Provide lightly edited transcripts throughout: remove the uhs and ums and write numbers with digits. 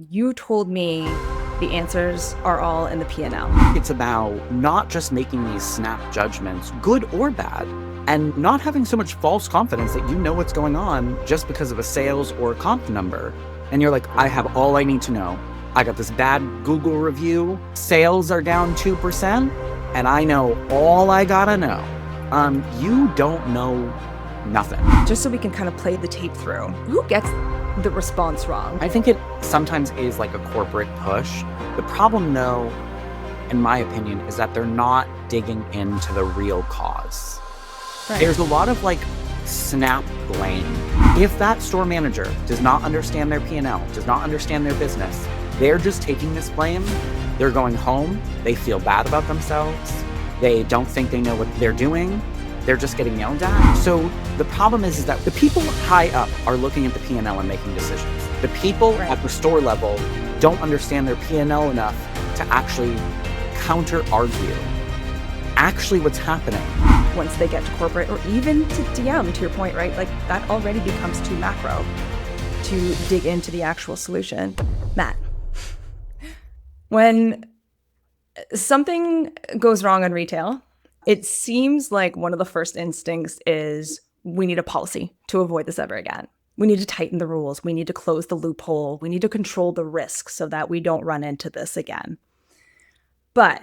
You told me the answers are all in the P&L. It's about not just making these snap judgments, good or bad, and not having so much false confidence that you know what's going on just because of a sales or a comp number. And you're like, I have all I need to know. I got this bad Google review. Sales are down 2%, and I know all I gotta know. You don't know nothing. Just so we can kind of play the tape through. Who gets the response wrong? I think it sometimes is like a corporate push. The problem, though, in my opinion, is that they're not digging into the real cause. Right. There's a lot of like snap blame. If that store manager does not understand their P&L, does not understand their business, they're just taking this blame. They're going home. They feel bad about themselves. They don't think they know what they're doing. They're just getting yelled at. So the problem is that the people high up are looking at the P&L and making decisions. The people at the store level don't understand their P&L enough to actually counter-argue actually what's happening. Once they get to corporate or even to DM, to your point, right? Like that already becomes too macro to dig into the actual solution. Matt, when something goes wrong in retail, it seems like one of the first instincts is we need a policy to avoid this ever again. We need to tighten the rules. We need to close the loophole. We need to control the risk so that we don't run into this again. But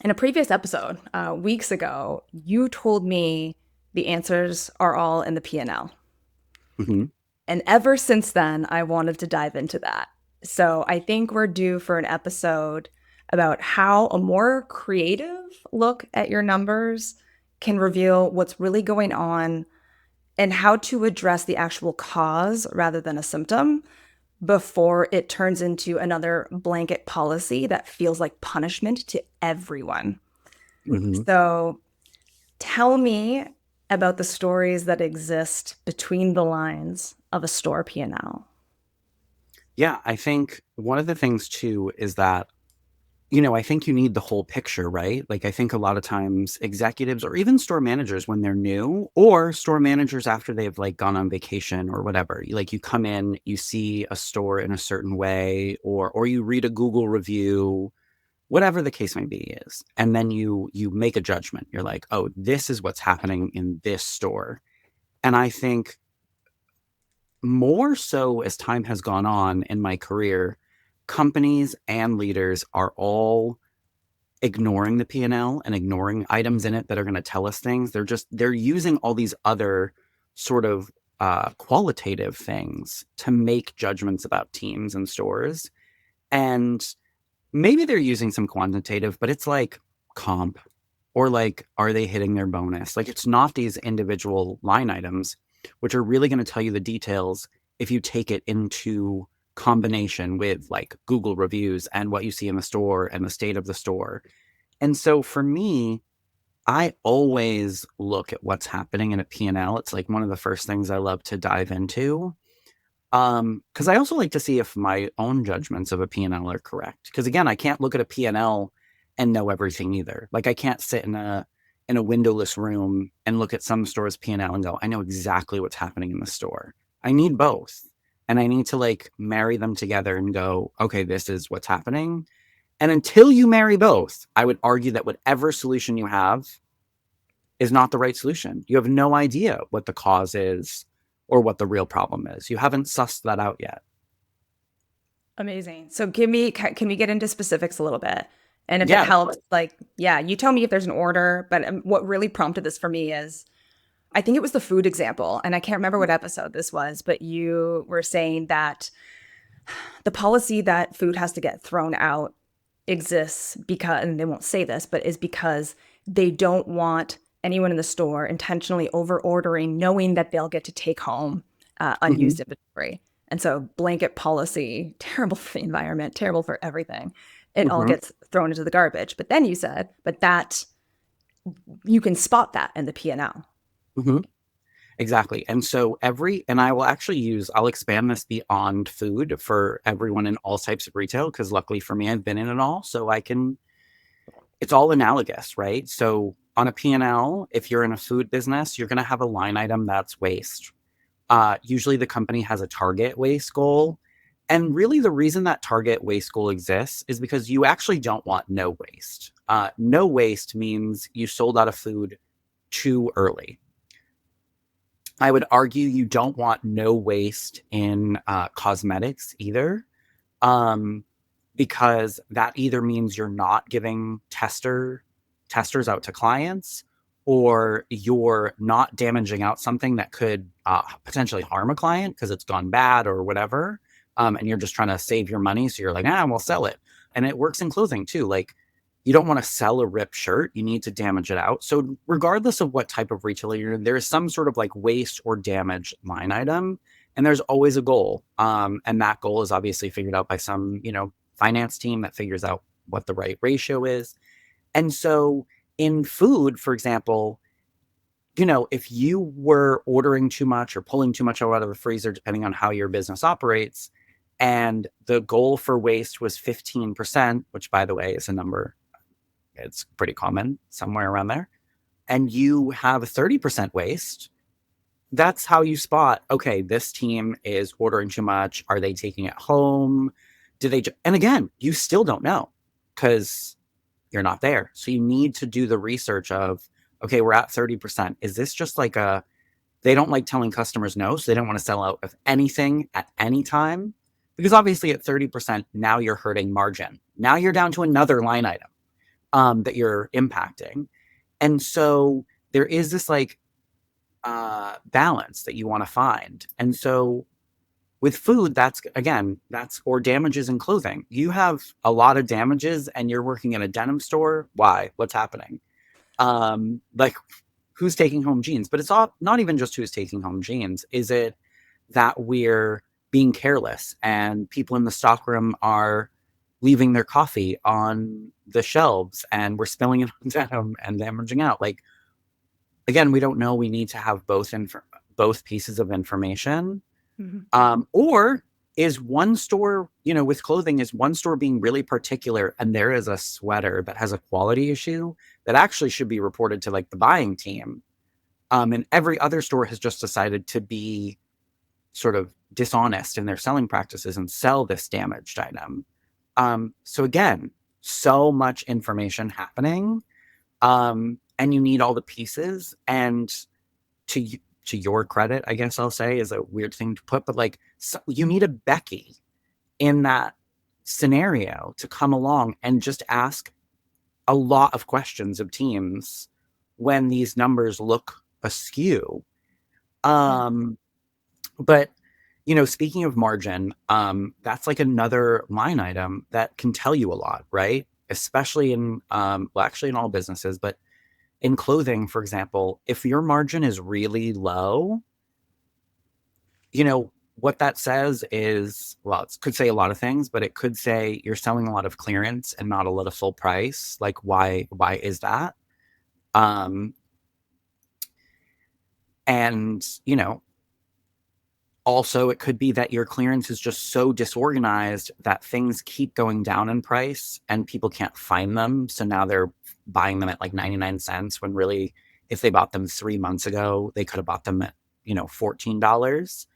in a previous episode, weeks ago, you told me the answers are all in the P&L. Mm-hmm. And ever since then, I wanted to dive into that. So I think we're due for an episode about how a more creative look at your numbers can reveal what's really going on and how to address the actual cause rather than a symptom before it turns into another blanket policy that feels like punishment to everyone. Mm-hmm. So tell me about the stories that exist between the lines of a store P&L. Yeah, I think one of the things too is that, I think you need the whole picture, right? Like, I think a lot of times executives or even store managers when they're new, or store managers after they've like gone on vacation or whatever, like you come in, you see a store in a certain way, or you read a Google review, whatever the case may be is, and then you make a judgment. You're like, oh, this is what's happening in this store. And I think more so as time has gone on in my career, companies and leaders are all ignoring the P&L and ignoring items in it that are going to tell us things. They're using all these other sort of qualitative things to make judgments about teams and stores. And maybe they're using some quantitative, but it's like comp or like, are they hitting their bonus? Like, it's not these individual line items, which are really going to tell you the details if you take it into combination with like Google reviews and what you see in the store and the state of the store. And so for me, I always look at what's happening in a P&L. It's like one of the first things I love to dive into. Because I also like to see if my own judgments of a P&L are correct. Because again, I can't look at a P&L and know everything either. Like, I can't sit in a windowless room and look at some store's P&L and go, I know exactly what's happening in the store. I need both. And I need to like marry them together and go, okay, this is what's happening. And until you marry both, I would argue that whatever solution you have is not the right solution. You have no idea what the cause is or what the real problem is. You haven't sussed that out yet. Amazing. So can we get into specifics a little bit? And if Yeah. it helps, like, yeah, you tell me if there's an order, but what really prompted this for me is, I think it was the food example, and I can't remember what episode this was, but you were saying that the policy that food has to get thrown out exists because, and they won't say this, but is because they don't want anyone in the store intentionally over ordering, knowing that they'll get to take home unused inventory. And so blanket policy, terrible for the environment, terrible for everything. It all gets thrown into the garbage. But then you said, but that you can spot that in the P&L. Mm-hmm. Exactly. And so and I will actually I'll expand this beyond food for everyone in all types of retail, because luckily for me, I've been in it all. So it's all analogous, right? So on a P&L, if you're in a food business, you're going to have a line item that's waste. Usually the company has a target waste goal. And really, the reason that target waste goal exists is because you actually don't want no waste. No waste means you sold out of food too early. I would argue you don't want no waste in cosmetics either, um, because that either means you're not giving testers out to clients, or you're not damaging out something that could potentially harm a client because it's gone bad or whatever. And you're just trying to save your money, so you're like, we'll sell it. And it works in clothing too. Like, you don't want to sell a ripped shirt, you need to damage it out. So regardless of what type of retailer you're in, there is some sort of like waste or damage line item, and there's always a goal. And that goal is obviously figured out by some, finance team that figures out what the right ratio is. And so in food, for example, if you were ordering too much or pulling too much out of the freezer, depending on how your business operates, and the goal for waste was 15%, which by the way is a number, it's pretty common somewhere around there, and you have 30% waste, that's how you spot, okay, this team is ordering too much. Are they taking it home? And again, you still don't know because you're not there. So you need to do the research of, okay, we're at 30%. Is this just like they don't like telling customers no, so they don't want to sell out of anything at any time? Because obviously at 30%, now you're hurting margin. Now you're down to another line item that you're impacting. And so there is this like balance that you want to find. And so with food, or damages in clothing. You have a lot of damages and you're working in a denim store. Why? What's happening? Like, who's taking home jeans? But it's all not even just who's taking home jeans. Is it that we're being careless and people in the stockroom are leaving their coffee on the shelves and we're spilling it on denim and damaging out? Like, again, we don't know. We need to have both pieces of information. Or is one store, with clothing, is one store being really particular and there is a sweater that has a quality issue that actually should be reported to like the buying team. And every other store has just decided to be sort of dishonest in their selling practices and sell this damaged item. So again, so much information happening. And you need all the pieces. And to your credit, I guess I'll say, is a weird thing to put, but like, so you need a Becky in that scenario to come along and just ask a lot of questions of teams when these numbers look askew. Um, but speaking of margin, that's like another line item that can tell you a lot, right? Especially in actually in all businesses, but in clothing, for example, if your margin is really low, what that says is, well, it could say a lot of things, but it could say you're selling a lot of clearance and not a lot of full price. Like, why is that? Um, and, also it could be that your clearance is just so disorganized that things keep going down in price and people can't find them. So now they're buying them at like 99 cents when really, if they bought them 3 months ago, they could have bought them at, $14,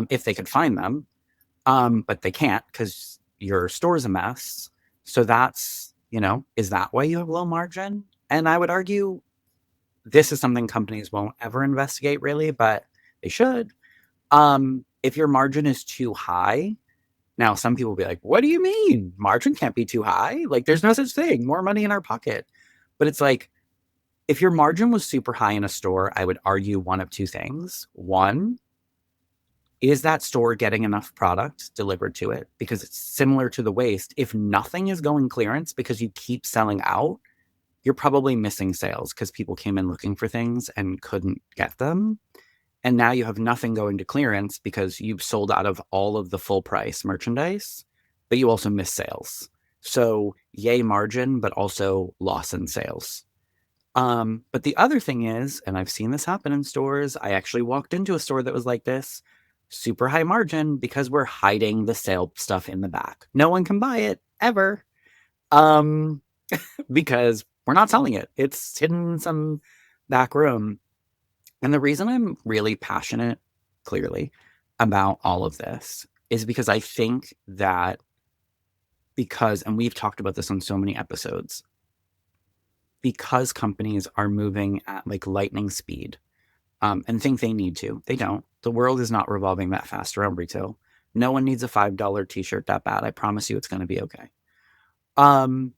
if they could find them. But they can't because your store's a mess. So that's, is that why you have low margin? And I would argue this is something companies won't ever investigate really, but they should. If your margin is too high, now some people will be like, what do you mean? Margin can't be too high. Like, there's no such thing. More money in our pocket. But it's like, if your margin was super high in a store, I would argue one of two things. One, is that store getting enough product delivered to it? Because it's similar to the waste. If nothing is going clearance because you keep selling out, you're probably missing sales because people came in looking for things and couldn't get them. And now you have nothing going to clearance because you've sold out of all of the full price merchandise, but you also miss sales. So yay margin, but also loss in sales. But the other thing is, and I've seen this happen in stores, I actually walked into a store that was like this, super high margin because we're hiding the sale stuff in the back. No one can buy it ever. Um, because we're not selling it. It's hidden in some back room. And the reason I'm really passionate, clearly, about all of this is because I think that and we've talked about this on so many episodes, because companies are moving at like lightning speed, and think they need to. They don't. The world is not revolving that fast around retail. No one needs a $5 t-shirt that bad. I promise you it's going to be okay. Um,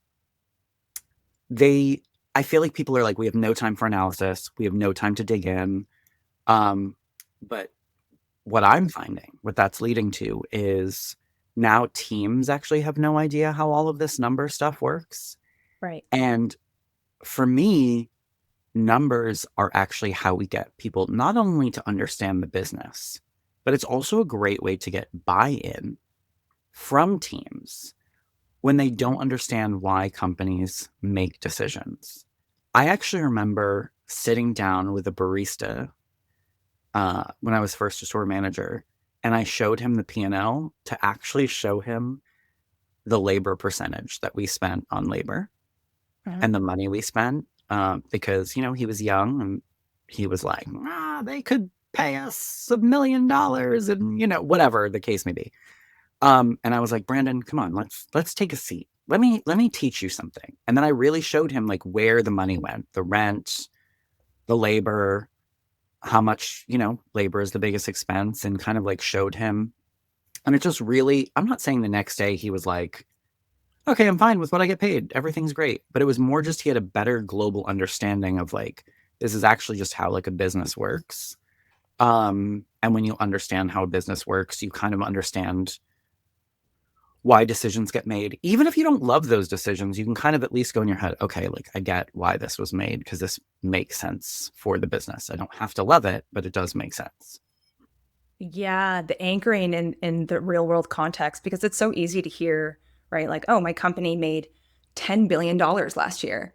they, I feel like people are like, we have no time for analysis. We have no time to dig in. But what I'm finding, what that's leading to is now teams actually have no idea how all of this number stuff works. Right. And for me, numbers are actually how we get people not only to understand the business, but it's also a great way to get buy-in from teams when they don't understand why companies make decisions. I actually remember sitting down with a barista when I was first a store manager, and I showed him the P&L to actually show him the labor percentage that we spent on labor Uh-huh. and the money we spent, because he was young and he was like, they could pay us $1 million, and whatever the case may be. And I was like, Brandon, come on, let's take a seat. Let me teach you something. And then I really showed him like where the money went, the rent, the labor, how much, labor is the biggest expense, and kind of like showed him. And it just really, I'm not saying the next day he was like, okay, I'm fine with what I get paid. Everything's great. But it was more just he had a better global understanding of like, this is actually just how like a business works. And when you understand how a business works, you kind of understand why decisions get made. Even if you don't love those decisions, you can kind of at least go in your head, okay, like I get why this was made because this makes sense for the business. I don't have to love it, but it does make sense. Yeah, the anchoring in the real world context, because it's so easy to hear, right? Like, oh, my company made $10 billion last year.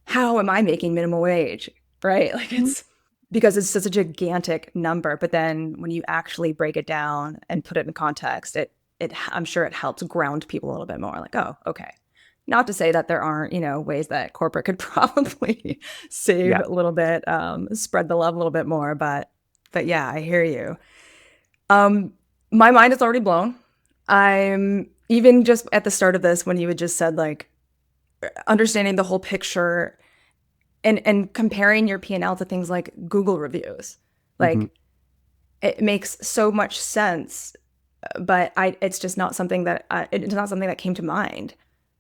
How am I making minimum wage? Right? Like Mhm. it's because it's such a gigantic number. But then when you actually break it down and put it in context, it I'm sure it helps ground people a little bit more. Like, oh, okay. Not to say that there aren't, ways that corporate could probably save Yeah. a little bit, spread the love a little bit more, but yeah, I hear you. Um, my mind is already blown. I'm even just at the start of this when you had just said like understanding the whole picture and comparing your P&L to things like Google reviews. Hmm. Like it makes so much sense, but it's just not something that it's not something that came to mind.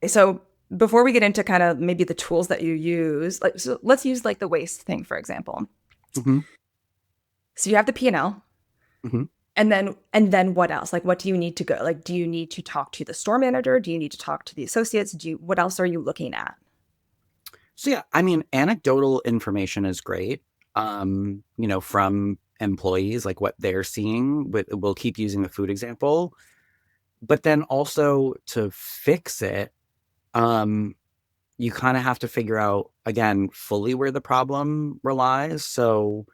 So before we get into kind of maybe the tools that you use, like so let's use like the waste thing for example. Hmm. So you have the P&L. Hmm. And then what else? Like, what do you need to go? Like, do you need to talk to the store manager? Do you need to talk to the associates? What else are you looking at? So yeah, I mean, anecdotal information is great. From employees, like what they're seeing. But we'll keep using the food example. But then also to fix it, um, you kind of have to figure out again fully where the problem relies. So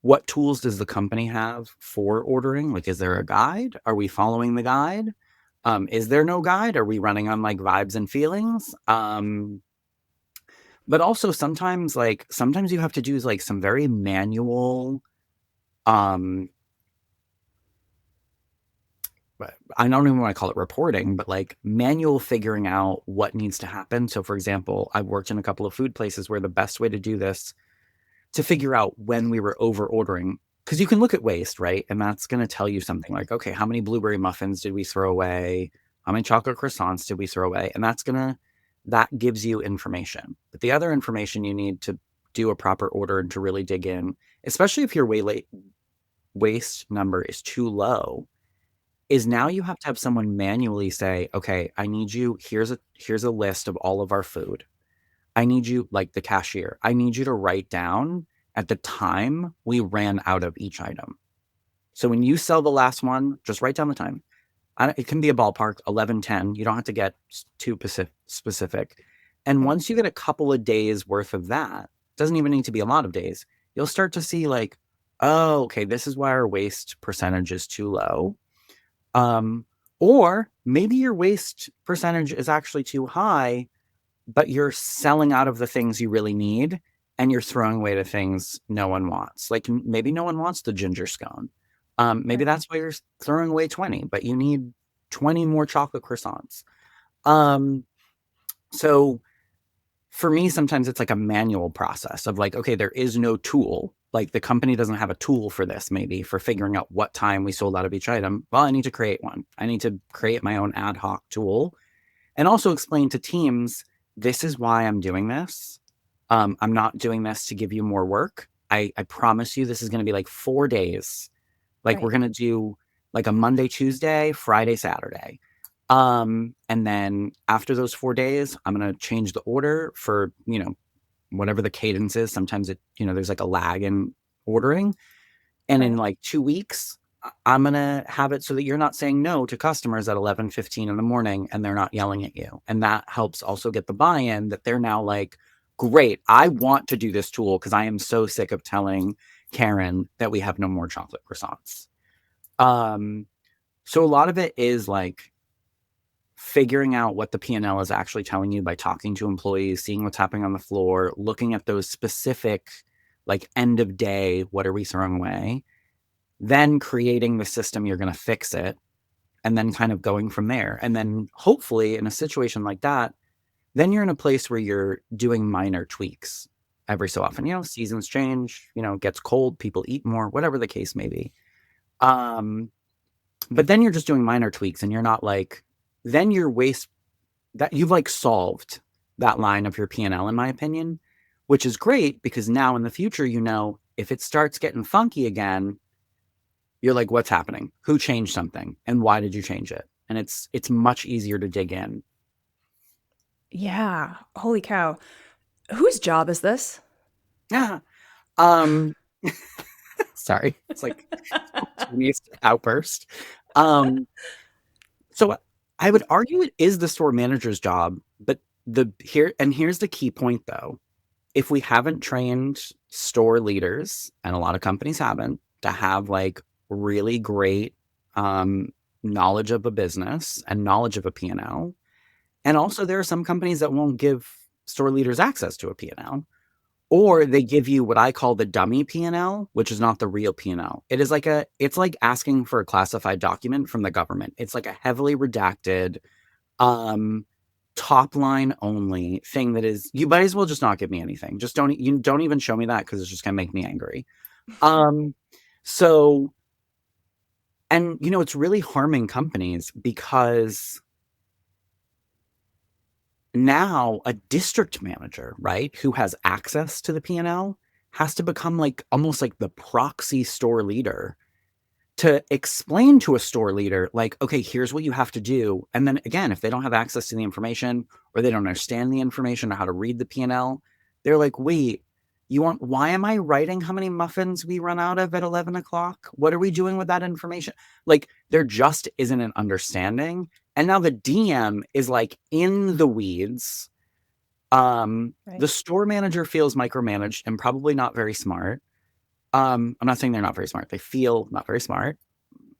what tools does the company have for ordering? Like, is there a guide? Are we following the guide? Is there no guide? Are we running on like vibes and feelings? But also sometimes you have to do like some very manual, um, I don't even want to call it reporting, but like manual figuring out what needs to happen. So, for example, I've worked in a couple of food places where the best way to do this to figure out when we were over ordering, because you can look at waste, right? And that's going to tell you something like, okay, how many blueberry muffins did we throw away? How many chocolate croissants did we throw away? And that gives you information. But the other information you need to do a proper order and to really dig in, especially if your waste number is too low, is now you have to have someone manually say, okay, I need you, here's a list of all of our food. I need you, like the cashier, I need you to write down at the time we ran out of each item. So when you sell the last one, just write down the time. It can be a ballpark, 11:10. You don't have to get too specific. And Okay. once you get a couple of days worth of that, doesn't even need to be a lot of days, you'll start to see like, oh, okay, this is why our waste percentage is too low. Um, or maybe your waste percentage is actually too high, but you're selling out of the things you really need and you're throwing away the things no one wants. Like maybe no one wants the ginger scone. Maybe Right. that's why you're throwing away 20, but you need 20 more chocolate croissants. Um, so for me, sometimes it's like a manual process of like, okay, there is no tool. Like the company doesn't have a tool for this, maybe for figuring out what time we sold out of each item. Well, I need to create one. I need to create my own ad hoc tool and also explain to teams, this is why I'm doing this. I'm not doing this to give you more work. I promise you this is going to be like 4 days. Like we're Right. going to do like a Monday, Tuesday, Friday, Saturday. And then after those 4 days, I'm going to change the order for, whatever the cadence is. Sometimes there's like a lag in ordering. And in Right. like 2 weeks, I'm going to have it so that you're not saying no to customers at 11:15 in the morning and they're not yelling at you. And that helps also get the buy-in that they're now like, great, I want to do this tool because I am so sick of telling Karen that we have no more chocolate croissants. Um, so a lot of it is like figuring out what the P&L is actually telling you by talking to employees, seeing what's happening on the floor, looking at those specific like end of day, what are we throwing away? Then creating the system you're going to fix it and then kind of going from there. And then hopefully in a situation like that, then you're in a place where you're doing minor tweaks every so often. Seasons change, it gets cold, people eat more, whatever the case may be. Um, but then you're just doing minor tweaks and you're not like, then you're waste that you've like solved that line of your P&L, in my opinion, which is great because now in the future, if it starts getting funky again, you're like, what's happening? Who changed something? And why did you change it? And it's much easier to dig in. Yeah. Holy cow. Whose job is this? Yeah. Um, sorry. It's like spontaneous outburst. Um, so I would argue it is the store manager's job, but here's the key point though. If we haven't trained store leaders, and a lot of companies haven't, to have like really great um, knowledge of a business and knowledge of a P&L, and also there are some companies that won't give store leaders access to a P&L, or they give you what I call the dummy P&L, which is not the real P&L. It's like asking for a classified document from the government. It's like a heavily redacted, um, top line only thing that is, you might as well just not give me anything. Just don't even show me that because it's just gonna make me angry. Um, so and it's really harming companies because now a district manager, right, who has access to the P&L has to become like almost like the proxy store leader to explain to a store leader, like, okay, here's what you have to do. And then again, if they don't have access to the information or they don't understand the information or how to read the P&L, they're like, wait, why am I writing how many muffins we run out of at 11 o'clock? What are we doing with that information? Like, there just isn't an understanding. And now the DM is like in the weeds. Right. The store manager feels micromanaged and probably not very smart. I'm not saying they're not very smart. They feel not very smart.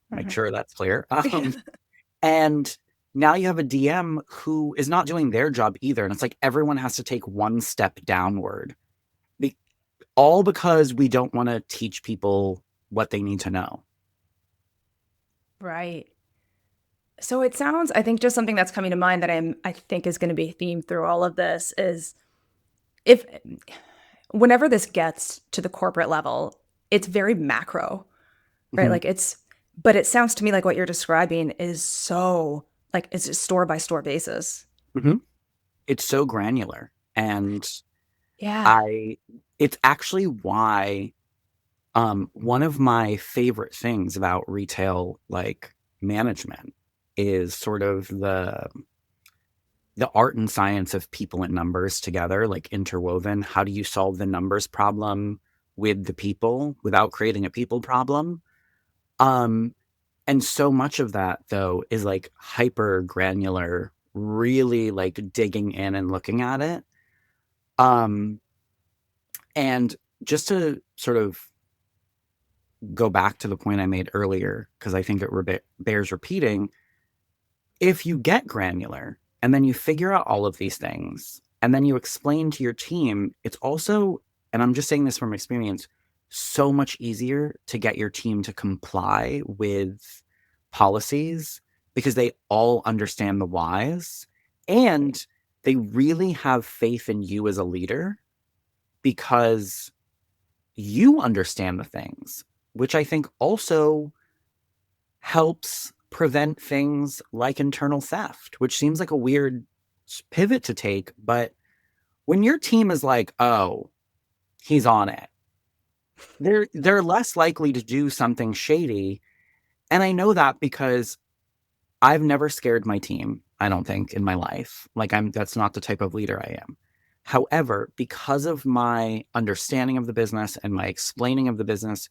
Make Mhm. sure that's clear. Yeah. And now you have a DM who is not doing their job either. And it's like everyone has to take one step downward, Be- all because we don't want to teach people what they need to know. Right. So it sounds, I think just something that's coming to mind that I think is going to be a theme through all of this is if whenever this gets to the corporate level, it's very macro, right? Mhm. Like but it sounds to me like what you're describing is so like it's a store by store basis. Mhm. It's so granular. And Yeah. I, it's actually why one of my favorite things about retail, like management, is sort of the art and science of people and numbers together, like interwoven. How do you solve the numbers problem with the people without creating a people problem? Um, and so much of that though is like hyper granular, really like digging in and looking at it. Um, and just to sort of go back to the point I made earlier, because I think it bears repeating, if you get granular and then you figure out all of these things and then you explain to your team, it's also, and I'm just saying this from experience, so much easier to get your team to comply with policies because they all understand the whys and they really have faith in you as a leader because you understand the things, which I think also helps prevent things like internal theft, which seems like a weird pivot to take. But when your team is like, oh, he's on it, they're less likely to do something shady. And I know that because I've never scared my team, I don't think, in my life. Like that's not the type of leader I am. However, because of my understanding of the business and my explaining of the business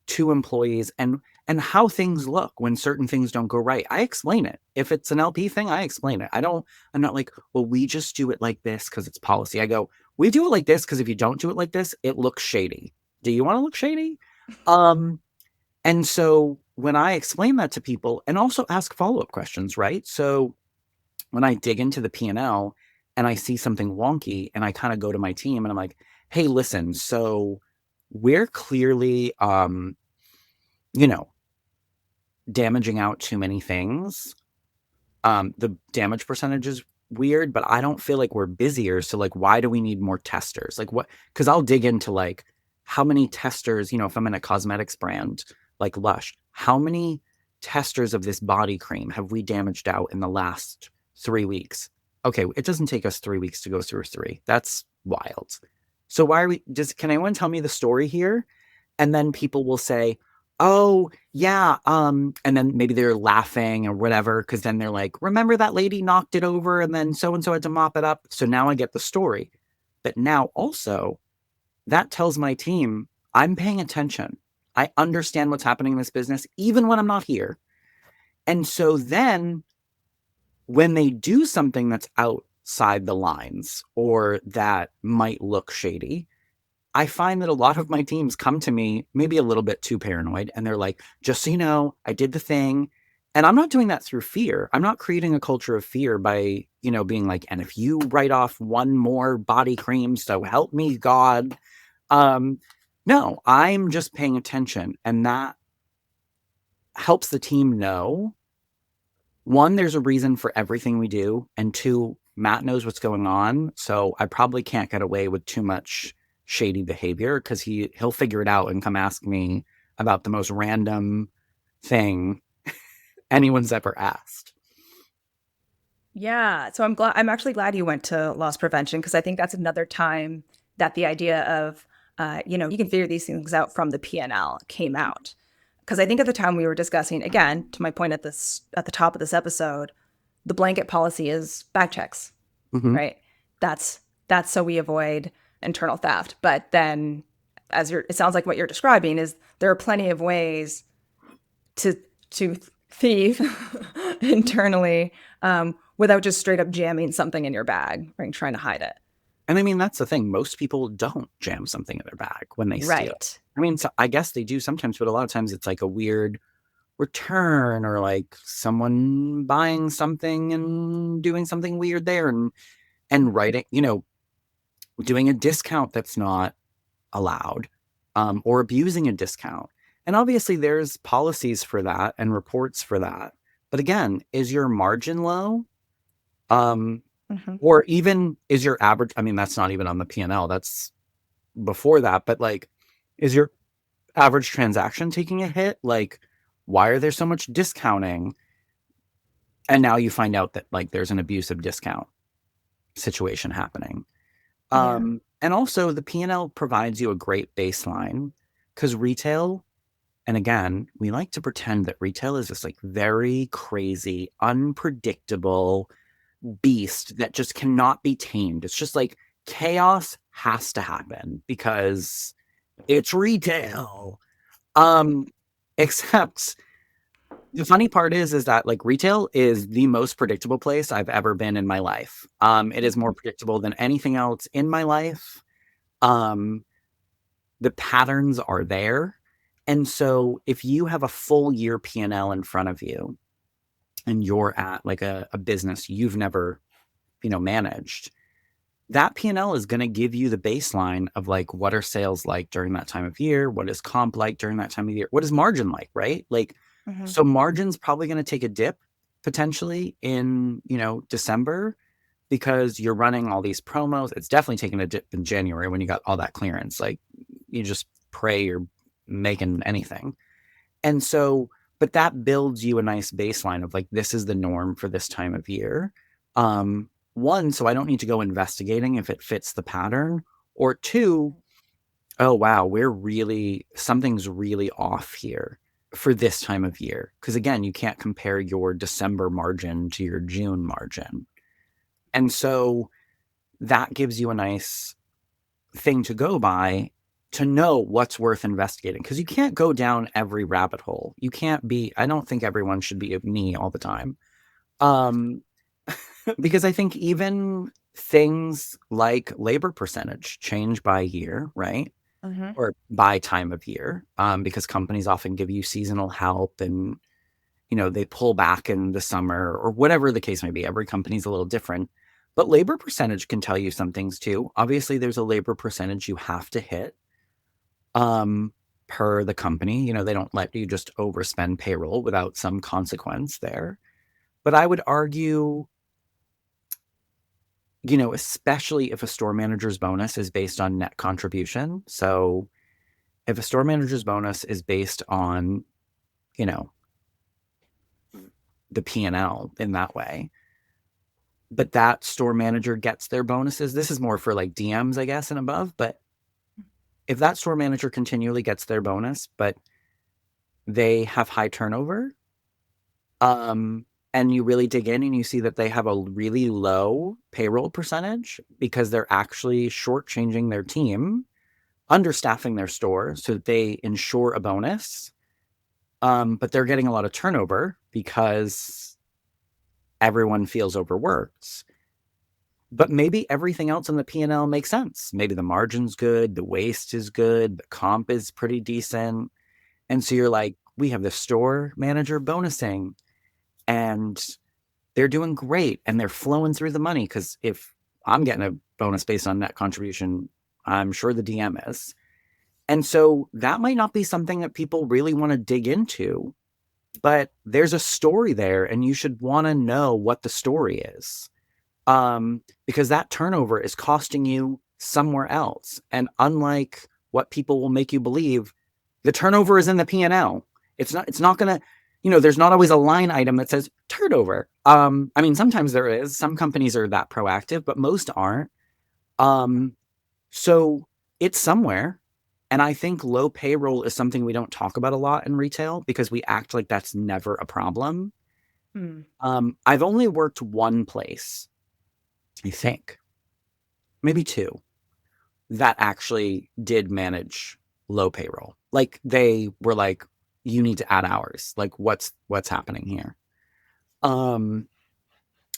to employees and how things look when certain things don't go right, I explain it. If it's an LP thing, I explain it. I'm not like, well, we just do it like this because it's policy. I go, we do it like this because if you don't do it like this, it looks shady. Do you want to look shady? Um, and so when I explain that to people and also ask follow-up questions, right? So when I dig into the P&L and I see something wonky and I kind of go to my team and I'm like, hey, listen, so we're clearly, you know, damaging out too many things. The damage percentage is weird, but I don't feel like we're busier. So like, why do we need more testers? Like what? Because I'll dig into like how many testers, if I'm in a cosmetics brand like Lush, how many testers of this body cream have we damaged out in the last 3 weeks? Okay, it doesn't take us 3 weeks to go through three. That's wild. So why are we can anyone tell me the story here? And then people will say, oh yeah, and then maybe they're laughing or whatever because then they're like, remember that lady knocked it over and then so and so had to mop it up. So now I get the story. But now also that tells my team I'm paying attention. I understand what's happening in this business even when I'm not here. And so then when they do something that's outside the lines or that might look shady, I find that a lot of my teams come to me maybe a little bit too paranoid and they're like, just so you know, I did the thing. And I'm not doing that through fear. I'm not creating a culture of fear by, being like, and if you write off one more body cream, so help me God. Um, no, I'm just paying attention. And that helps the team know, one, there's a reason for everything we do. And two, Matt knows what's going on. So I probably can't get away with too much shady behavior because he'll figure it out and come ask me about the most random thing anyone's ever asked. Yeah. So I'm actually glad you went to loss prevention because I think that's another time that the idea of, you can figure these things out from the P&L came out. Because I think at the time we were discussing, again, to my point at the top of this episode, the blanket policy is back checks, Mm-hmm. right? That's that's so we avoid internal theft. But then it sounds like what you're describing is there are plenty of ways to to thieve internally without just straight up jamming something in your bag or trying to hide it. And I mean, that's the thing. Most people don't jam something in their bag when they steal. Right. I mean, so I guess they do sometimes, but a lot of times it's like a weird return or like someone buying something and doing something weird there and writing, doing a discount that's not allowed, or abusing a discount. And obviously, there's policies for that and reports for that. But again, is your margin low? Um, Mm-hmm. or even is your average? I mean, that's not even on the P&L. That's before that. But like, is your average transaction taking a hit? Like, why are there so much discounting? And now you find out that like there's an abusive discount situation happening. Yeah. And also the P&L provides you a great baseline because retail, and again, we like to pretend that retail is this like very crazy, unpredictable beast that just cannot be tamed. It's just like chaos has to happen because it's retail. Um, except the funny part is that like retail is the most predictable place I've ever been in my life. It is more predictable than anything else in my life. Um, the patterns are there. And so if you have a full year P&L in front of you and you're at like a business you've never, managed, that P&L is going to give you the baseline of like, what are sales like during that time of year? What is comp like during that time of year? What is margin like, right? Like, Hmm. so margin's probably going to take a dip potentially in, December, because you're running all these promos. It's definitely taking a dip in January when you got all that clearance. Like, you just pray you're making anything. And so, but that builds you a nice baseline of like, this is the norm for this time of year. One, so I don't need to go investigating if it fits the pattern. Or two, oh, wow, something's really off here for this time of year. Because again, you can't compare your December margin to your June margin. And so that gives you a nice thing to go by to know what's worth investigating, because you can't go down every rabbit hole. You can't be, I don't think everyone should be me all the time. Um, because I think even things like labor percentage change by year, right? Hmm. Or by time of year, because companies often give you seasonal help, and they pull back in the summer or whatever the case may be. Every company's a little different, but labor percentage can tell you some things too. Obviously, there's a labor percentage you have to hit, um, per the company. They don't let you just overspend payroll without some consequence there. But I would argue, especially if a store manager's bonus is based on net contribution. So if a store manager's bonus is based on, you know, the P&L in that way, but that store manager gets their bonuses. This is more for like DMs, I guess, and above. But if that store manager continually gets their bonus, but they have high turnover, um, and you really dig in and you see that they have a really low payroll percentage because they're actually shortchanging their team, understaffing their store so that they ensure a bonus, but they're getting a lot of turnover because everyone feels overworked. But maybe everything else in the P&L makes sense. Maybe the margin's good, the waste is good, the comp is pretty decent. And so you're like, we have the store manager bonusing, and they're doing great, and they're flowing through the money. Because if I'm getting a bonus based on net contribution, I'm sure the DM is. And so that might not be something that people really want to dig into, but there's a story there, and you should want to know what the story is. Because that turnover is costing you somewhere else. And unlike what people will make you believe, the turnover is in the P&L. It's not going to, there's not always a line item that says turnover. I mean, sometimes there is. Some companies are that proactive, but most aren't. Um, so it's somewhere. And I think low payroll is something we don't talk about a lot in retail because we act like that's never a problem. Mm. I've only worked one place, I think, maybe two, that actually did manage low payroll. Like, they were like, you need to add hours. Like, what's happening here? Um,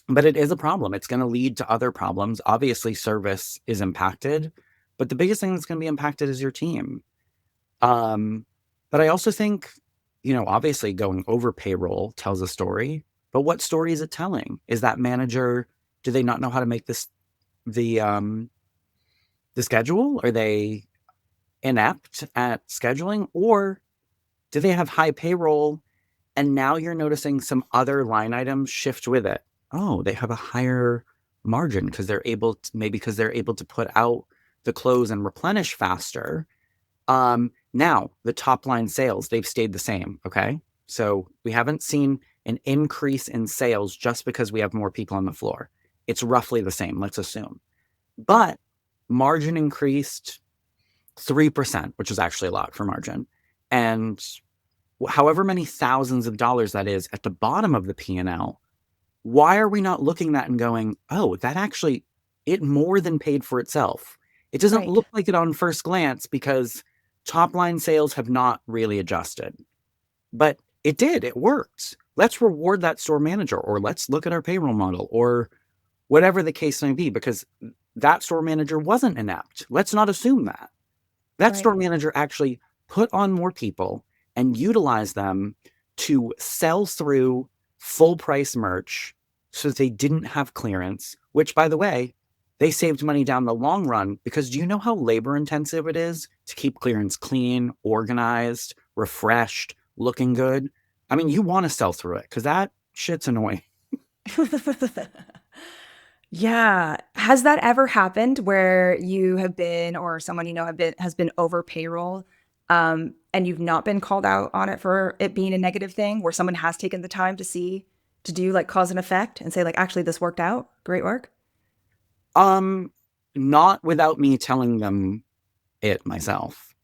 but it is a problem. It's going to lead to other problems. Obviously, service is impacted, but the biggest thing that's going to be impacted is your team. Um, but I also think, obviously going over payroll tells a story, but what story is it telling? Is that manager, do they not know how to make the the schedule? Are they inept at scheduling, or do they have high payroll and now you're noticing some other line items shift with it? Oh, they have a higher margin because they're able to put out the close and replenish faster. Now the top line sales, they've stayed the same. Okay. So we haven't seen an increase in sales just because we have more people on the floor. It's roughly the same, let's assume. But margin increased 3%, which is actually a lot for margin. And however many thousands of dollars that is at the bottom of the P&L, why are we not looking at that and going, oh, that actually, it more than paid for itself? It doesn't Right. look like it on first glance because top line sales have not really adjusted. But it did, it worked. Let's reward that store manager, or let's look at our payroll model, or whatever the case may be, because that store manager wasn't inept. Let's not assume that. That Right. store manager actually put on more people and utilized them to sell through full price merch so that they didn't have clearance, which, by the way, they saved money down the long run because do you know how labor intensive it is to keep clearance clean, organized, refreshed, looking good? I mean, you want to sell through it because that shit's annoying. Yeah. Has that ever happened where you have been or someone you know has been over payroll, and you've not been called out on it for it being a negative thing, where someone has taken the time to do like cause and effect and say like actually this worked out. Great work. Um, Not without me telling them it myself.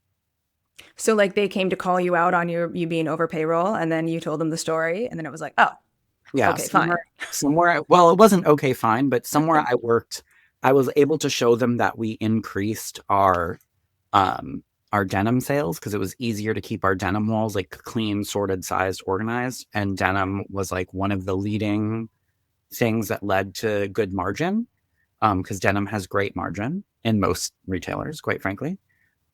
So like they came to call you out on you being over payroll and then you told them the story and then it was like, "Oh, Yeah, okay, fine." well, it wasn't okay, fine, but somewhere I worked, I was able to show them that we increased um our denim sales because it was easier to keep our denim walls like clean, sorted, sized, organized. And denim was like one of the leading things that led to good margin. Because denim has great margin in most retailers, quite frankly.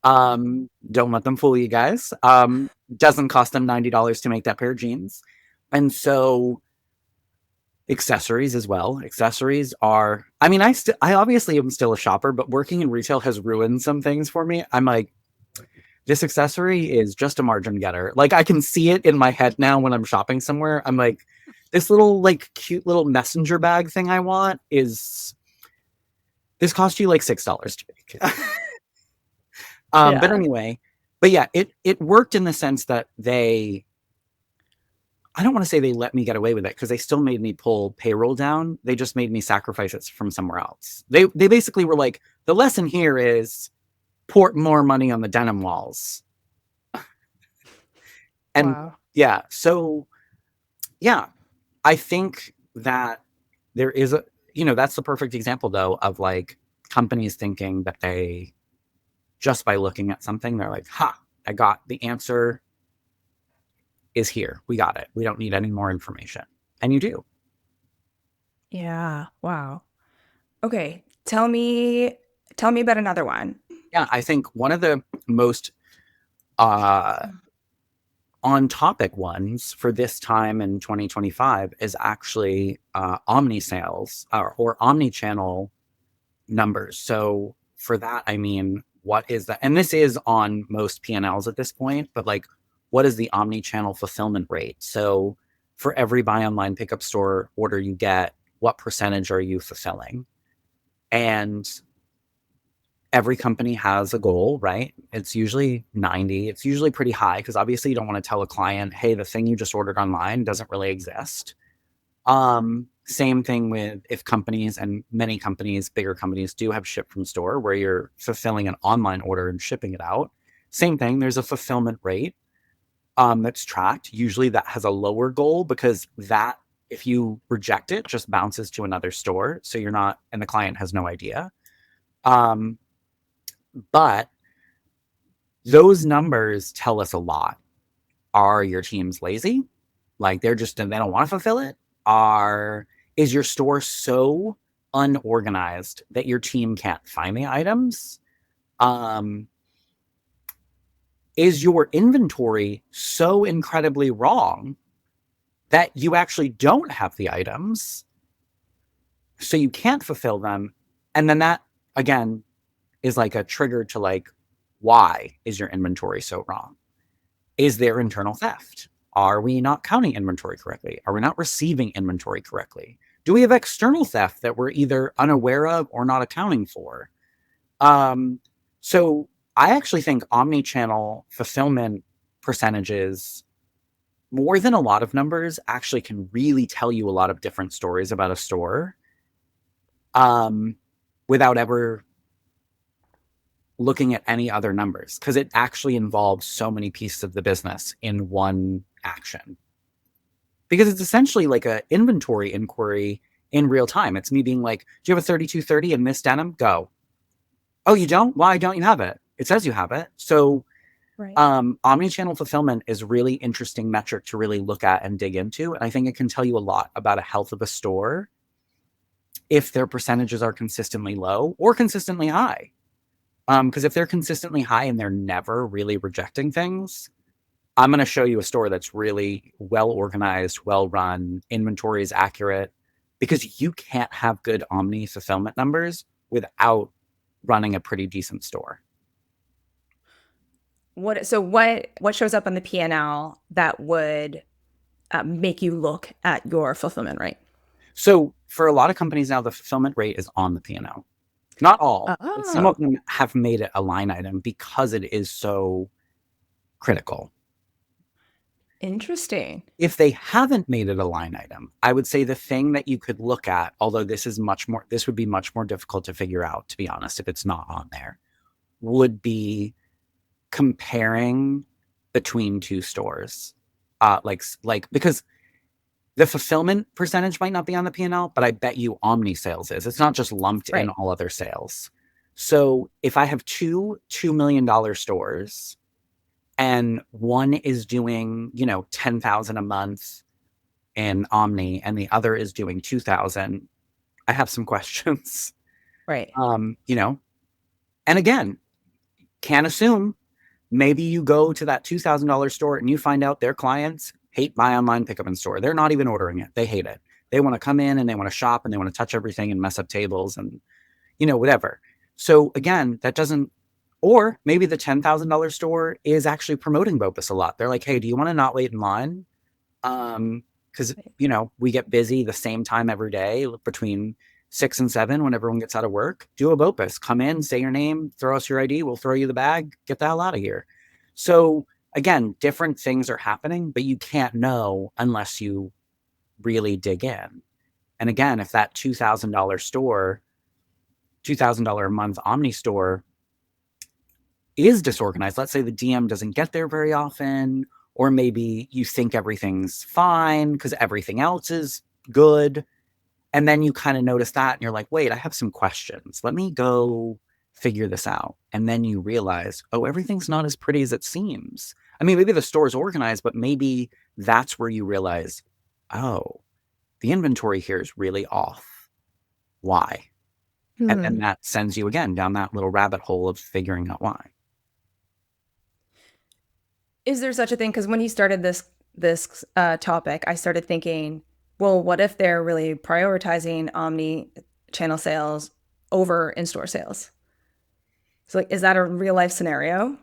Don't let them fool you guys. Doesn't cost them $90 to make that pair of jeans. And so accessories as well. Accessories are, I mean, I obviously am still a shopper, but working in retail has ruined some things for me. I'm like, this accessory is just a margin getter. Like I can see it in my head now when I'm shopping somewhere. I'm like, this little like cute little messenger bag thing I want is this cost you like $6 to make. But Yeah. anyway, but yeah, it worked in the sense that I don't want to say they let me get away with it because they still made me pull payroll down. They just made me sacrifice it from somewhere else. They basically were like, the lesson here is pour more money on the denim walls. And Wow. yeah, so yeah, I think that there is a, that's the perfect example though of like companies thinking that they just by looking at something, they're like, ha, I got the answer is here. We got it. We don't need any more information. And you do. Yeah. Wow. Okay. Tell me about another one. Yeah, I think one of the most uh, on topic ones for this time in 2025 is actually omni sales or omni-channel numbers. So for that, I mean, what is that? And this is on most P&Ls at this point, but like, what is the omni-channel fulfillment rate? So for every buy online pickup store order you get, what percentage are you fulfilling? And every company has a goal, right? It's usually 90. It's usually pretty high because obviously you don't want to tell a client, hey, the thing you just ordered online doesn't really exist. Same thing with if companies and many companies, bigger companies do have ship from store where you're fulfilling an online order and shipping it out. Same thing, there's a fulfillment rate that's tracked. Usually that has a lower goal because that if you reject it, just bounces to another store. So you're not, and the client has no idea. Um, but those numbers tell us a lot. Are your teams lazy? Like they don't want to fulfill it? Is your store so unorganized that your team can't find the items? Um, is your inventory so incredibly wrong that you actually don't have the items, so you can't fulfill them? And then that again is like a trigger to like, why is your inventory so wrong? Is there internal theft? Are we not counting inventory correctly? Are we not receiving inventory correctly? Do we have external theft that we're either unaware of or not accounting for? Um, so I actually think omni-channel fulfillment percentages, more than a lot of numbers, actually can really tell you a lot of different stories about a store um, without ever looking at any other numbers because it actually involves so many pieces of the business in one action. Because it's essentially like a inventory inquiry in real time. It's me being like, do you have a 3230 in this denim? Go. Oh, you don't? Why don't you have it? It says you have it. So Right. omni-channel fulfillment is a really interesting metric to really look at and dig into. And I think it can tell you a lot about a health of a store if their percentages are consistently low or consistently high. Because if they're consistently high and they're never really rejecting things, I'm going to show you a store that's really well organized, well run, inventory is accurate, because you can't have good omni fulfillment numbers without running a pretty decent store. What shows up on the P&L that would make you look at your fulfillment rate? So for a lot of companies now, the fulfillment rate is on the P&L. Not all, but some of Oh, them have made it a line item because it is so critical. interesting. If they haven't made it a line item, I would say the thing that you could look at, although this would be much more difficult to figure out, to be honest, if it's not on there, would be comparing between two stores. Because the fulfillment percentage might not be on the P&L, but I bet you omni sales is. It's not just lumped in Right. all other sales. So if I have two $2 million stores and one is doing, 10,000 a month in omni and the other is doing 2,000, I have some questions. Right. Um, you know, and again, can't assume. Maybe you go to that $2,000 store and you find out their clients hate buy online, pickup in store. They're not even ordering it. They hate it. They want to come in and they want to shop and they want to touch everything and mess up tables and, whatever. So again, that doesn't, or maybe the $10,000 store is actually promoting BOPUS a lot. They're like, hey, do you want to not wait in line? Because, we get busy the same time every day between 6 and 7 when everyone gets out of work. Do a BOPUS. Come in, say your name, throw us your ID. We'll throw you the bag. Get the hell out of here. So again, different things are happening, but you can't know unless you really dig in. And again, if that $2,000 store, $2,000 a month Omni store is disorganized, let's say the DM doesn't get there very often, or maybe you think everything's fine because everything else is good. And then you kind of notice that and you're like, wait, I have some questions. Let me go figure this out. And then you realize, oh, everything's not as pretty as it seems. I mean, maybe the store's organized, but maybe that's where you realize, oh, the inventory here is really off. Why? And then Hmm. that sends you again down that little rabbit hole of figuring out why. Is there such a thing? Because when you started this topic, I started thinking, well, what if they're really prioritizing omni channel sales over in-store sales? So, like, is that a real life scenario?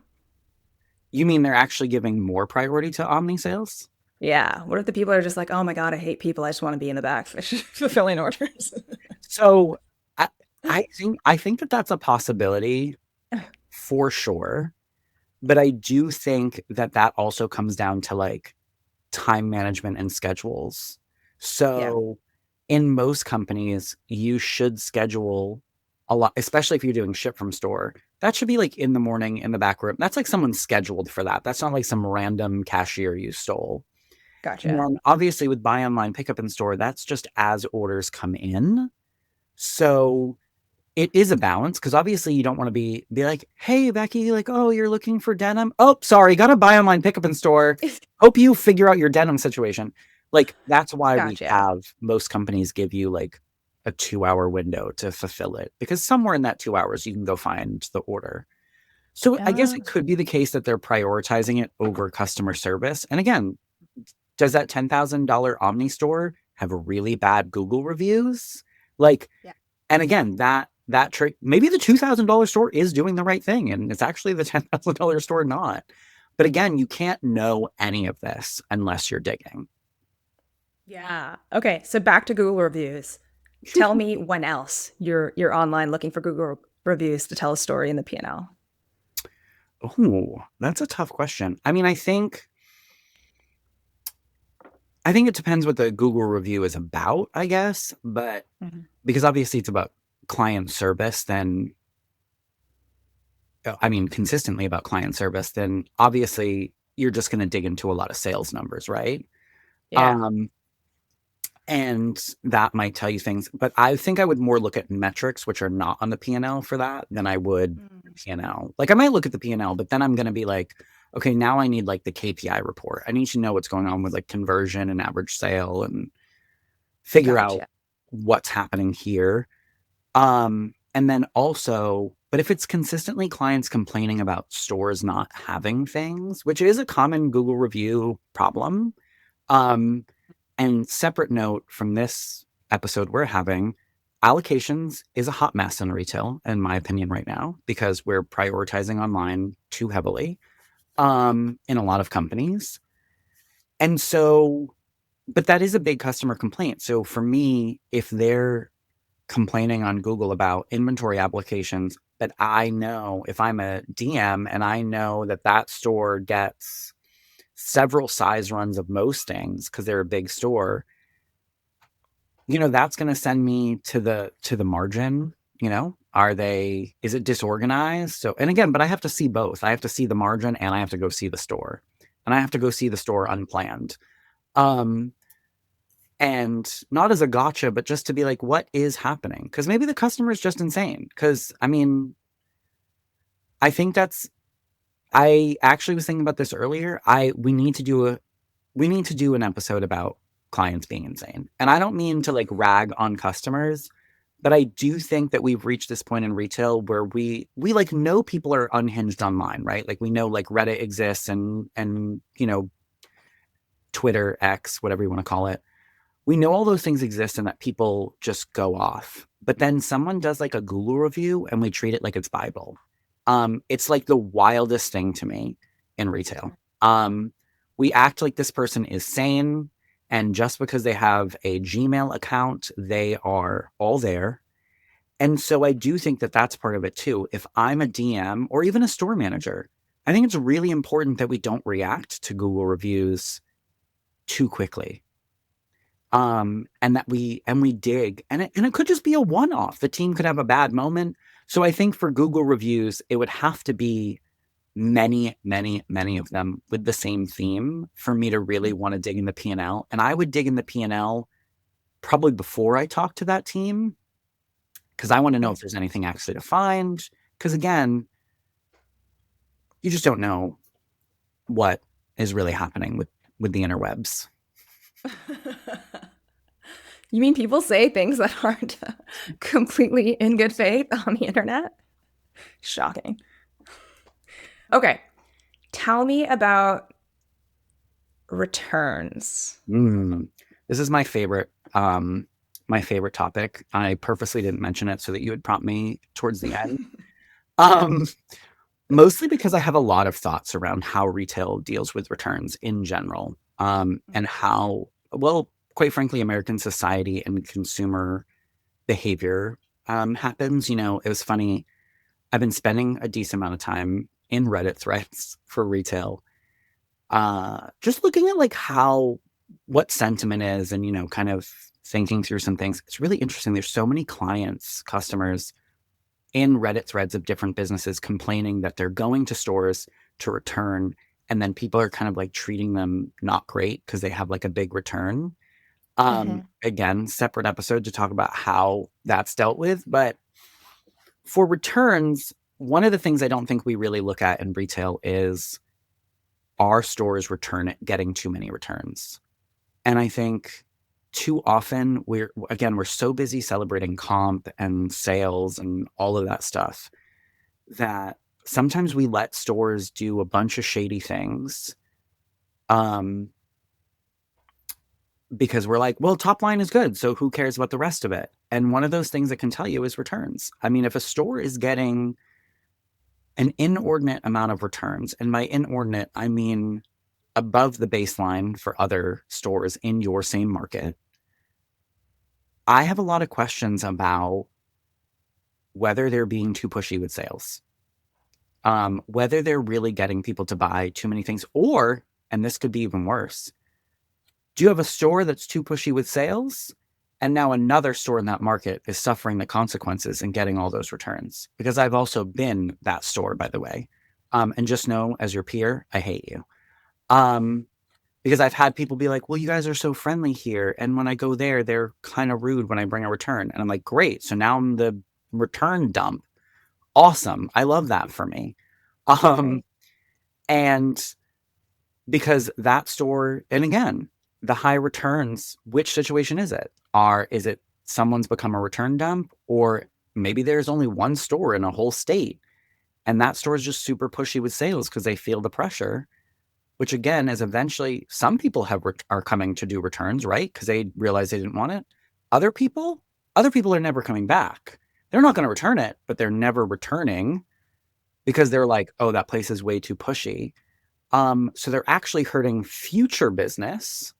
You mean they're actually giving more priority to omni sales? Yeah. What if the people are just like, oh my God, I hate people. I just want to be in the back fulfilling orders? So I, I think that that's a possibility for sure. But I do think that that also comes down to like time management and schedules. Yeah. So in most companies, you should schedule a lot, especially if you're doing ship from store. That should be like in the morning in the back room. That's like someone scheduled for that. That's not like some random cashier you stole. And Gotcha. then obviously with buy online, pickup in store, that's just as orders come in. So it is a balance because obviously you don't want to be like, hey, Becky, like, oh, you're looking for denim. Oh, sorry, got to buy online, pick up in store. Hope you figure out your denim situation. Like, that's why we Gotcha. have most companies give you like a 2 hour window to fulfill it because somewhere in that 2 hours you can go find the order. So I guess Uh, it could be the case that they're prioritizing it over customer service. And again, does that $10,000 Omni store have really bad Google reviews? Like, yeah. and again, that trick, maybe the $2,000 store is doing the right thing, and it's actually the $10,000 store not. But again, you can't know any of this unless you're digging. Yeah. Okay. So back to Google reviews. Tell me when else you're online looking for Google reviews to tell a story in the P&L. Oh, that's a tough question. I mean, I think it depends what the Google review is about, I guess, but Mhm. because obviously it's about client service, then I mean, consistently about client service, then obviously you're just going to dig into a lot of sales numbers, right? Yeah. Um, and that might tell you things, but I think I would more look at metrics, which are not on the P&L for that, than I would Mm. P&L. Like I might look at the P&L, but then I'm going to be like, okay, now I need like the KPI report. I need to know what's going on with like conversion and average sale and figure out Gotcha. what's happening here. And then also, but if it's consistently clients complaining about stores not having things, which is a common Google review problem, um, and separate note from this episode we're having, allocations is a hot mess in retail, in my opinion, right now, because we're prioritizing online too heavily in a lot of companies. And so, but that is a big customer complaint. So for me, if they're complaining on Google about inventory applications, but I know if I'm a DM and I know that that store gets several size runs of most things because they're a big store, that's going to send me to the margin. Is it disorganized? So, and again, but I have to see both. I have to see the margin and I have to go see the store, and I have to go see the store unplanned. Um, and not as a gotcha, but just to be like, what is happening? Because maybe the customer is just insane. Because I mean, I think that's. I actually was thinking about this earlier. We need to do an episode about clients being insane, and I don't mean to like rag on customers, but I do think that we've reached this point in retail where we like know people are unhinged online, right? Like we know like Reddit exists and Twitter, X, whatever you want to call it. We know all those things exist and that people just go off. But then someone does like a Google review and we treat it like it's Bible. It's like the wildest thing to me in retail. We act like this person is sane, and just because they have a Gmail account, they are all there. And so I do think that that's part of it too. If I'm a DM or even a store manager, I think it's really important that we don't react to Google reviews too quickly. And that we dig, and it could just be a one-off. The team could have a bad moment. So I think for Google reviews, it would have to be many, many, many of them with the same theme for me to really want to dig in the P&L. And I would dig in the P&L probably before I talk to that team, because I want to know if there's anything actually to find. Because again, you just don't know what is really happening with the interwebs. You mean people say things that aren't completely in good faith on the internet? Shocking. Okay. Tell me about returns. This is my favorite topic. I purposely didn't mention it so that you would prompt me towards the end. Um, Mostly because I have a lot of thoughts around how retail deals with returns in general, and how, well, quite frankly, American society and consumer behavior happens. It was funny. I've been spending a decent amount of time in Reddit threads for retail, just looking at like what sentiment is, and kind of thinking through some things. It's really interesting. There's so many customers in Reddit threads of different businesses complaining that they're going to stores to return, and then people are kind of like treating them not great because they have like a big return. Again, separate episode to talk about how that's dealt with. But for returns, one of the things I don't think we really look at in retail is, are stores getting too many returns? And I think too often we're so busy celebrating comp and sales and all of that stuff that sometimes we let stores do a bunch of shady things, because we're like, well, top line is good, so who cares about the rest of it? And one of those things that can tell you is returns. I mean, if a store is getting an inordinate amount of returns, and by inordinate, I mean above the baseline for other stores in your same market, I have a lot of questions about whether they're being too pushy with sales, whether they're really getting people to buy too many things, or, and this could be even worse, do you have a store that's too pushy with sales, and now another store in that market is suffering the consequences and getting all those returns? Because I've also been that store, by the way. And just know, as your peer, I hate you. Because I've had people be like, well, you guys are so friendly here, and when I go there, they're kind of rude when I bring a return. And I'm like, great. So now I'm the return dump. Awesome. I love that for me. Right. And because that store, and again, the high returns, which situation is it? Is it someone's become a return dump, or maybe there's only one store in a whole state, and that store is just super pushy with sales because they feel the pressure, which again is eventually some people are coming to do returns, right? Because they realize they didn't want it. Other people, other people are never coming back. They're not going to return it, but they're never returning because they're like, oh, that place is way too pushy. So they're actually hurting future business.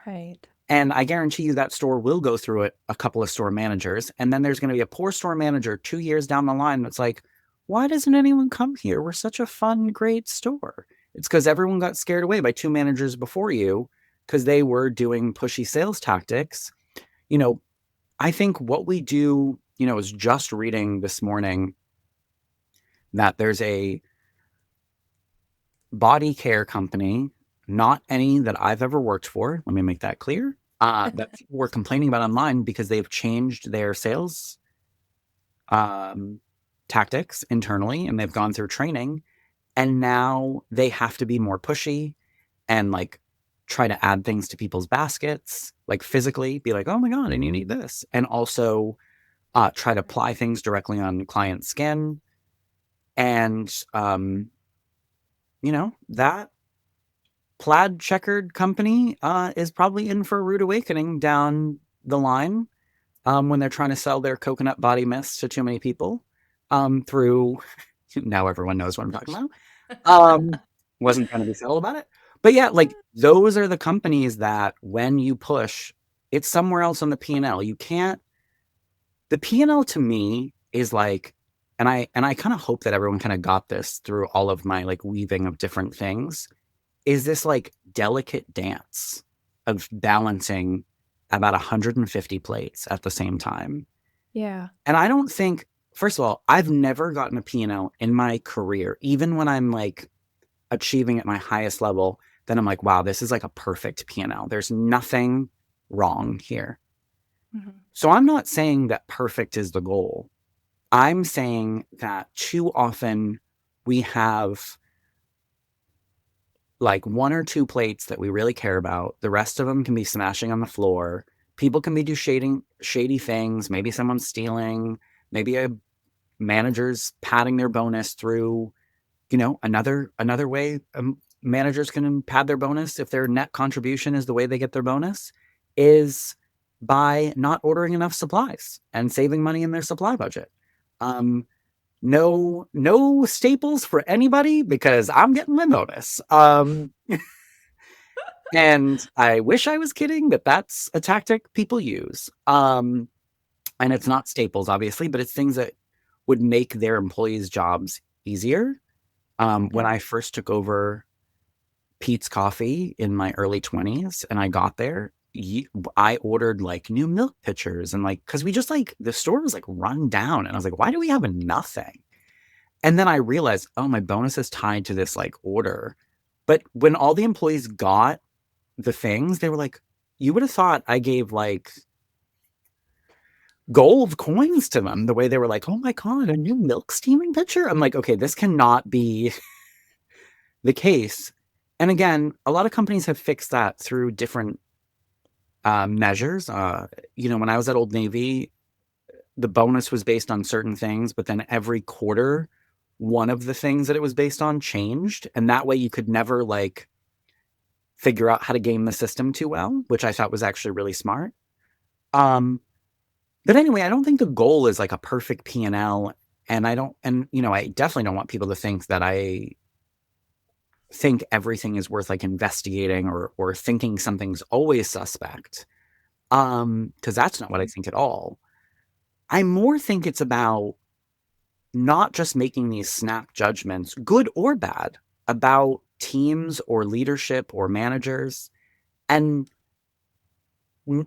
Right. And I guarantee you that store will go through it a couple of store managers. And then there's going to be a poor store manager 2 years down the line that's like, why doesn't anyone come here? We're such a fun, great store. It's because everyone got scared away by two managers before you because they were doing pushy sales tactics. You know, I think what we do, I was just reading this morning that there's a body care company, not any that I've ever worked for. Let me make that clear. That people were complaining about online because they've changed their sales um, tactics internally and they've gone through training. And now they have to be more pushy and like try to add things to people's baskets, like physically be like, oh my God, and you need this. And also try to apply things directly on client skin. And, that plaid checkered company is probably in for a rude awakening down the line when they're trying to sell their coconut body mist to too many people through now everyone knows what I'm talking about. Wasn't trying to be subtle about it. But yeah, like those are the companies that when you push, it's somewhere else on the P&L. You can't the P&L to me is like and I kind of hope that everyone kind of got this through all of my like weaving of different things is this like delicate dance of balancing about 150 plates at the same time. Yeah. And I don't think, first of all, I've never gotten a P&L in my career, even when I'm like achieving at my highest level, then I'm like, wow, this is like a perfect P&L. There's nothing wrong here. Mhm. So I'm not saying that perfect is the goal. I'm saying that too often we have like one or two plates that we really care about. The rest of them can be smashing on the floor. People can be do shady things. Maybe someone's stealing. Maybe a manager's padding their bonus through, another way managers can pad their bonus if their net contribution is the way they get their bonus is by not ordering enough supplies and saving money in their supply budget. Um, no staples for anybody because I'm getting my bonus. And I wish I was kidding, but that's a tactic people use. And it's not staples, obviously, but it's things that would make their employees' jobs easier. When Yeah. I first took over Pete's Coffee in my early 20s and I got there, I ordered like new milk pitchers and like, because we just like the store was like run down. And I was like, why do we have nothing? And then I realized, oh, my bonus is tied to this like order. But when all the employees got the things, they were like, you would have thought I gave like gold coins to them the way they were like, oh my God, a new milk steaming pitcher. I'm like, okay, this cannot be the case. And again, a lot of companies have fixed that through different measures. When I was at Old Navy, the bonus was based on certain things, but then every quarter, one of the things that it was based on changed. And that way you could never like figure out how to game the system too well, which I thought was actually really smart. Um, but anyway, I don't think the goal is like a perfect P&L. And I definitely don't want people to think that I think everything is worth like investigating or thinking something's always suspect. Because that's not what I think at all. I more think it's about not just making these snap judgments, good or bad, about teams or leadership or managers, and n-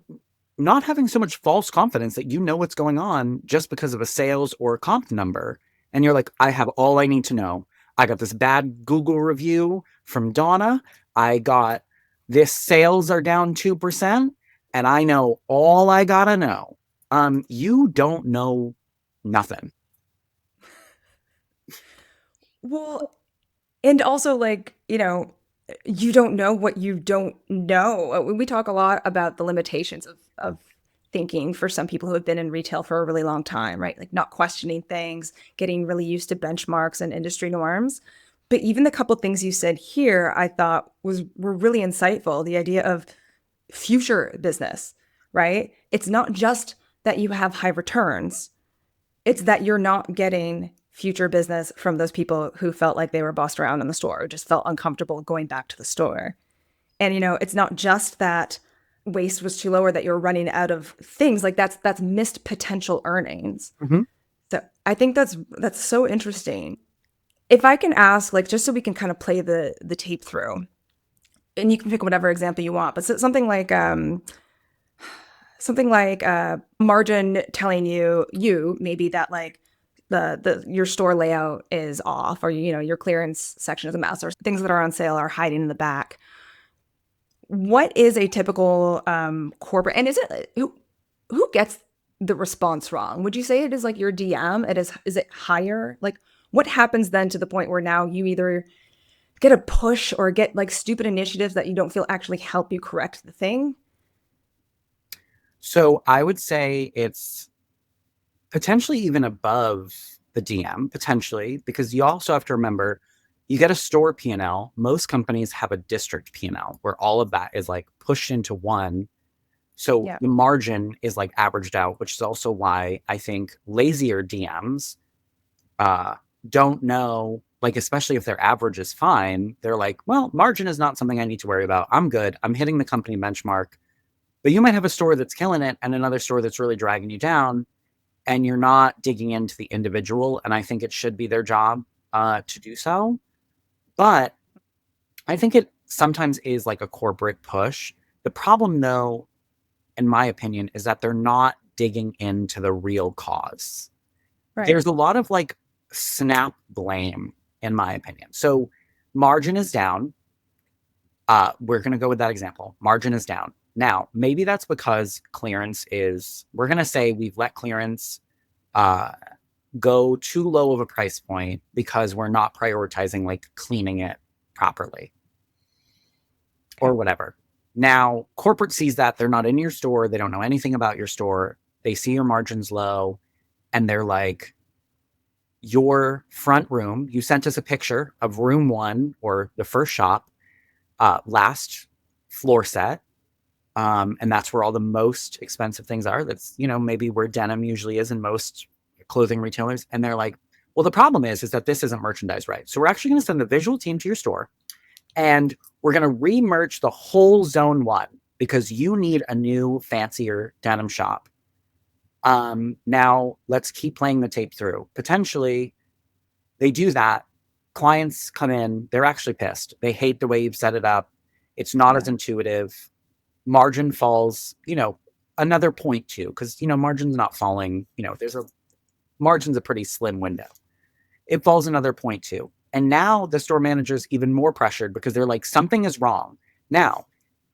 not having so much false confidence that you know what's going on just because of a sales or a comp number. And you're like, I have all I need to know. I got this bad Google review from Donna. I got this sales are down 2%, and I know all I gotta know. You don't know nothing. Well, and also, like, you don't know what you don't know. We talk a lot about the limitations of thinking for some people who have been in retail for a really long time, right? Like not questioning things, getting really used to benchmarks and industry norms. But even the couple things you said here, I thought were really insightful. The idea of future business, right? It's not just that you have high returns. It's that you're not getting future business from those people who felt like they were bossed around in the store or just felt uncomfortable going back to the store. And it's not just that waste was too low or that you're running out of things. Like that's missed potential earnings. Hmm. So I think that's so interesting. If I can ask, like, just so we can kind of play the tape through, and you can pick whatever example you want, but something like margin telling you maybe that like the your store layout is off, or your clearance section is a mess, or things that are on sale are hiding in the back. What is a typical corporate, and is it who gets the response wrong? Would you say it is like your DM? Is it higher? Like what happens then to the point where now you either get a push or get like stupid initiatives that you don't feel actually help you correct the thing? So I would say it's potentially even above the DM, potentially, because you also have to remember you get a store P&L. Most companies have a district P&L where all of that is like pushed into one. So Yeah. the margin is like averaged out, which is also why I think lazier DMs uh, don't know, like, especially if their average is fine, they're like, well, margin is not something I need to worry about. I'm good. I'm hitting the company benchmark. But you might have a store that's killing it and another store that's really dragging you down, and you're not digging into the individual. And I think it should be their job to do so. But I think it sometimes is like a corporate push. The problem, though, in my opinion, is that they're not digging into the real cause. Right. There's a lot of like snap blame, in my opinion. So margin is down. We're going to go with that example. Margin is down. Now, maybe that's because clearance is, we're going to say we've let clearance uh, go too low of a price point because we're not prioritizing like cleaning it properly or Okay. whatever. Now, corporate sees that they're not in your store. They don't know anything about your store. They see your margins low and they're like, your front room, you sent us a picture of room one or the first shop, last floor set. And that's where all the most expensive things are. That's, maybe where denim usually is in most clothing retailers. And they're like, well, the problem is that this isn't merchandised right. So we're actually going to send the visual team to your store and we're going to re-merch the whole zone one because you need a new, fancier denim shop. Now let's keep playing the tape through. Potentially, they do that. Clients come in, they're actually pissed. They hate the way you've set it up. It's not as Yeah. intuitive. Margin falls, another point too, because margin's not falling. There's a margin's a pretty slim window. It falls another point too. And now the store manager's even more pressured because they're like, something is wrong. Now,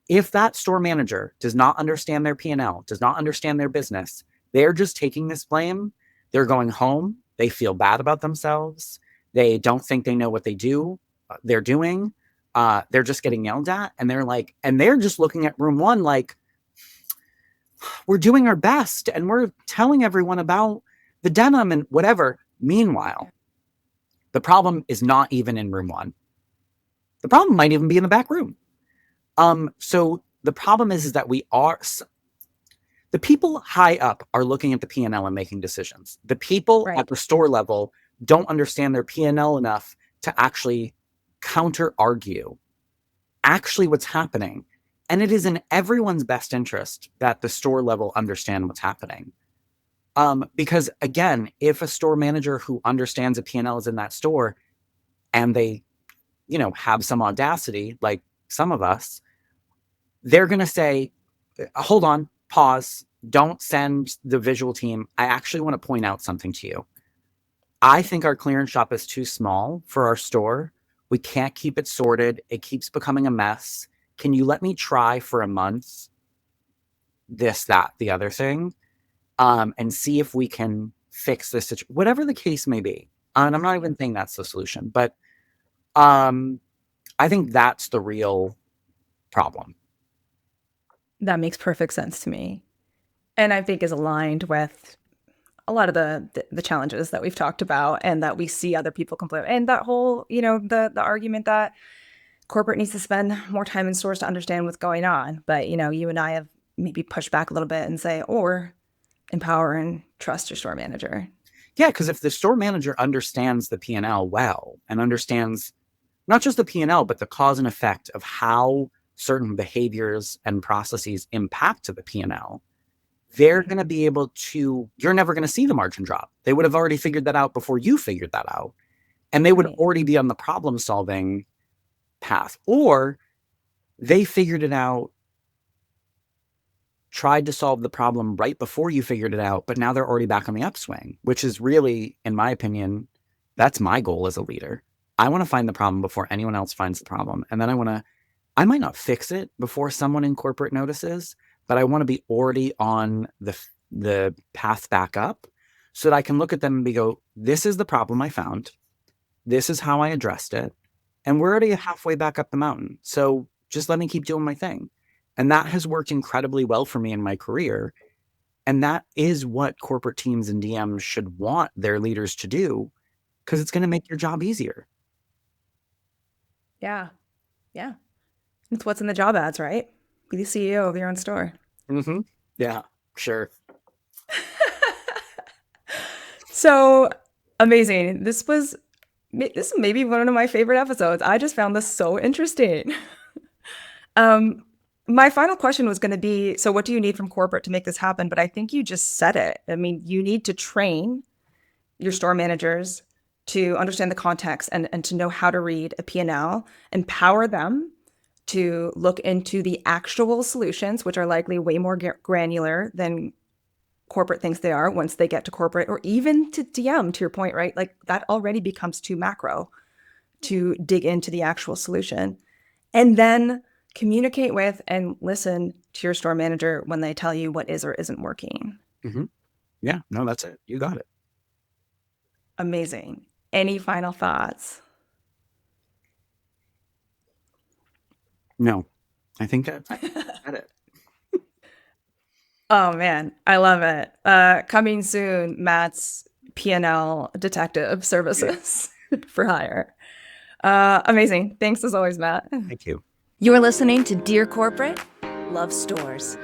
if that store manager does not understand their P&L, does not understand their business, they're just taking this blame. They're going home. They feel bad about themselves. They don't think they know what they're doing. They're just getting yelled at. And they're like, and they're just looking at room one like, we're doing our best and we're telling everyone about the denim and whatever. Meanwhile, the problem is not even in room one. The problem might even be in the back room. So the problem is that the people high up are looking at the P&L and making decisions. The people Right. at the store level don't understand their P&L enough to actually counter argue actually what's happening. And it is in everyone's best interest that the store level understand what's happening. Because again, if a store manager who understands a P&L is in that store and they, have some audacity, like some of us, they're going to say, hold on, pause, don't send the visual team. I actually want to point out something to you. I think our clearance shop is too small for our store. We can't keep it sorted. It keeps becoming a mess. Can you let me try for a month this, that, the other thing, and see if we can fix this situation, whatever the case may be. And I'm not even saying that's the solution, but um, I think that's the real problem. That makes perfect sense to me. And I think is aligned with a lot of the challenges that we've talked about and that we see other people complain. And that whole, the argument that corporate needs to spend more time in stores to understand what's going on. But, you and I have maybe pushed back a little bit and say, or empower and trust your store manager. Yeah, because if the store manager understands the P&L well and understands not just the P&L, but the cause and effect of how certain behaviors and processes impact to the P&L, they're going to be able to, you're never going to see the margin drop. They would have already figured that out before you figured that out. And they would Right. already be on the problem solving path. Or they figured it out, tried to solve the problem right before you figured it out, but now they're already back on the upswing, which is really, in my opinion, that's my goal as a leader. I want to find the problem before anyone else finds the problem. And then I might not fix it before someone in corporate notices, but I want to be already on the path back up so that I can look at them and go, this is the problem I found. This is how I addressed it. And we're already halfway back up the mountain. So just let me keep doing my thing. And that has worked incredibly well for me in my career. And that is what corporate teams and DMs should want their leaders to do, because it's going to make your job easier. Yeah. Yeah. It's what's in the job ads, right? Be the CEO of your own store. Mm-hmm. Yeah, sure. So amazing. This is maybe one of my favorite episodes. I just found this so interesting. Um, my final question was going to be, so what do you need from corporate to make this happen? But I think you just said it. I mean, you need to train your store managers to understand the context and to know how to read a P&L, empower them to look into the actual solutions, which are likely way more granular than corporate thinks they are once they get to corporate, or even to DM, to your point, right? Like that already becomes too macro to dig into the actual solution. And then communicate with and listen to your store manager when they tell you what is or isn't working. Mm-hmm. Yeah, no, that's it. You got it. Amazing. Any final thoughts? No, I think that I got it. Oh man, I love it. Coming soon, Matt's P&L detective Yeah, services for hire. Amazing. Thanks as always, Matt. thank you. You're listening to Dear Corporate, Love Stores.